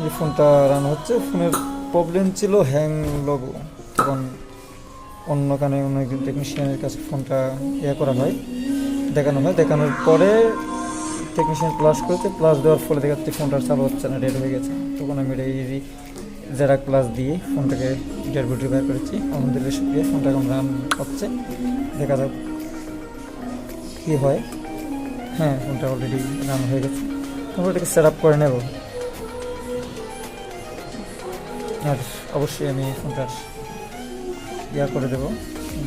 এই ফোনটা রান হচ্ছে। ফোনের প্রবলেম ছিল হ্যাং লোগো, তখন অন্য কানে অন্য একজন টেকনিশিয়ানের কাছে ফোনটা করা হয়, দেখানো হয়। দেখানোর পরে টেকনিশিয়ান প্লাস করেছে, প্লাস দেওয়ার ফলে দেখাচ্ছে ফোনটা চালু হচ্ছে না, ডেড হয়ে গেছে। তখন আমি এটা যারা প্লাস দিয়ে ফোনটাকে ব্যাটারি বের করেছি। আলহামদুলিল্লাহ শুকিয়ে ফোনটা এখন রান হচ্ছে, দেখা যাক কী হয়। হ্যাঁ, ফোনটা অলরেডি রান হয়ে গেছে। আমরা এটাকে সেট আপ করে নেব। আর অবশ্যই আমি ফোনটার করে দেবো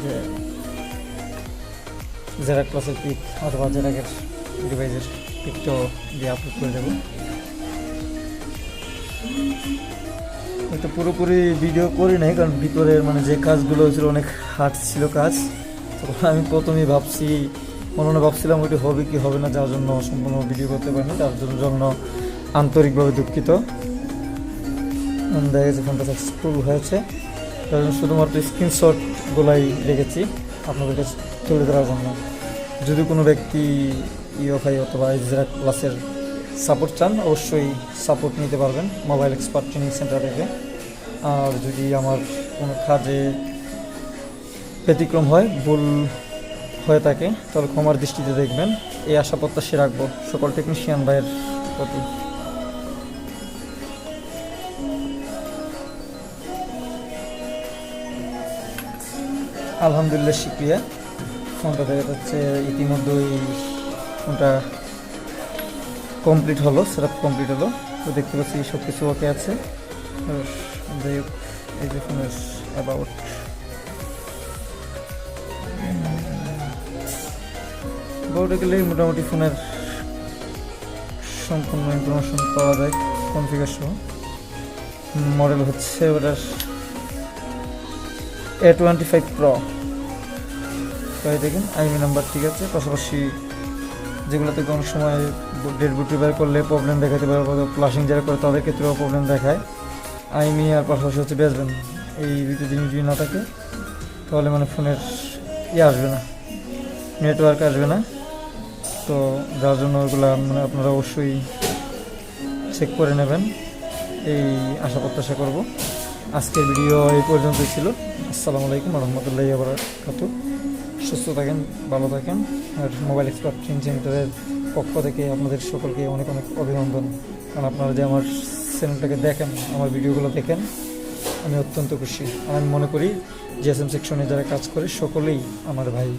যে জেরাক ক্লাসের পিক অথবা জেরাকের ডিভাইসের পিকটাও দিয়ে আপলোড করে দেবো। এটা পুরোপুরি ভিডিও করি নাই, কারণ ভিতরের মানে যে কাজগুলো হয়েছিল অনেক হার্ড ছিল কাজ। তখন আমি প্রথমেই মনে ভাবছিলাম ওইটি হবে কি হবে না, যার জন্য সম্পূর্ণ ভিডিও করতে পারিনি। তার জন্য আন্তরিকভাবে দুঃখিত। দেখা গেছে ফোনটা সাকসেসফুল হয়েছে, কারণ শুধুমাত্র স্ক্রিনশটগুলাই রেখেছি আপনাদের কাছে তুলে ধরার জন্য। যদি কোনো ব্যক্তি ইউএফআই অথবা জেরাক ক্লাসের সাপোর্ট চান, অবশ্যই সাপোর্ট নিতে পারবেন মোবাইল এক্সপার্ট ট্রেনিং সেন্টার থেকে। আর যদি আমার কোনো কাজে ব্যতিক্রম হয়, ভুল হয়ে থাকে, তাহলে ক্ষমার দৃষ্টিতে দেখবেন, এই আশা প্রত্যাশা রাখবো সকল টেকনিশিয়ান ভাইয়ের প্রতি। আলহামদুলিল্লাহ শুকরিয়া। ফোনটা দেখা যাচ্ছে ইতিমধ্যেই ফোনটা কমপ্লিট হলো, সেট আপ কমপ্লিট হলো। তো দেখতে পাচ্ছি সব কিছু ওকে আছে। যাই হোক, এই যে ফোনের অ্যাবাউট গেলেই মোটামুটি ফোনের সম্পূর্ণ ইনফরমেশন পাওয়া যায়। কনফিগারেশন মডেল হচ্ছে ওটার A25 Pro। তাই দেখেন আইমি নাম্বার ঠিক আছে। পাশাপাশি যেগুলোতে অনেক সময় ডেড বুটি বের করলে প্রবলেম দেখাতে পারে, ফ্লাশিং যারা করে তাদের ক্ষেত্রেও প্রবলেম দেখায়। আইমি আর পাশাপাশি হচ্ছে বেসবেন, এই দুটো জিনিস যদি না থাকে তাহলে মানে ফোনের আসবে না, নেটওয়ার্ক আসবে না। তো যার জন্য ওগুলো মানে আপনারা অবশ্যই চেক করে নেবেন, এই আশা প্রত্যাশা করব। আজকের ভিডিও এই পর্যন্তই ছিল। আসসালামু আলাইকুম রহমতুল্লাহি ওয়া বারাকাতুহু। সুস্থ থাকেন, ভালো থাকেন। আর মোবাইল এক্সপার্ট ট্রেনিং সেন্টারের পক্ষ থেকে আপনাদের সকলকে অনেক অনেক অভিনন্দন। কারণ আপনারা যে আমার চ্যানেলটাকে দেখেন, আমার ভিডিওগুলো দেখেন, আমি অত্যন্ত খুশি। আমি মনে করি জিএসএম সেকশনে যারা কাজ করে সকলেই আমার ভাই।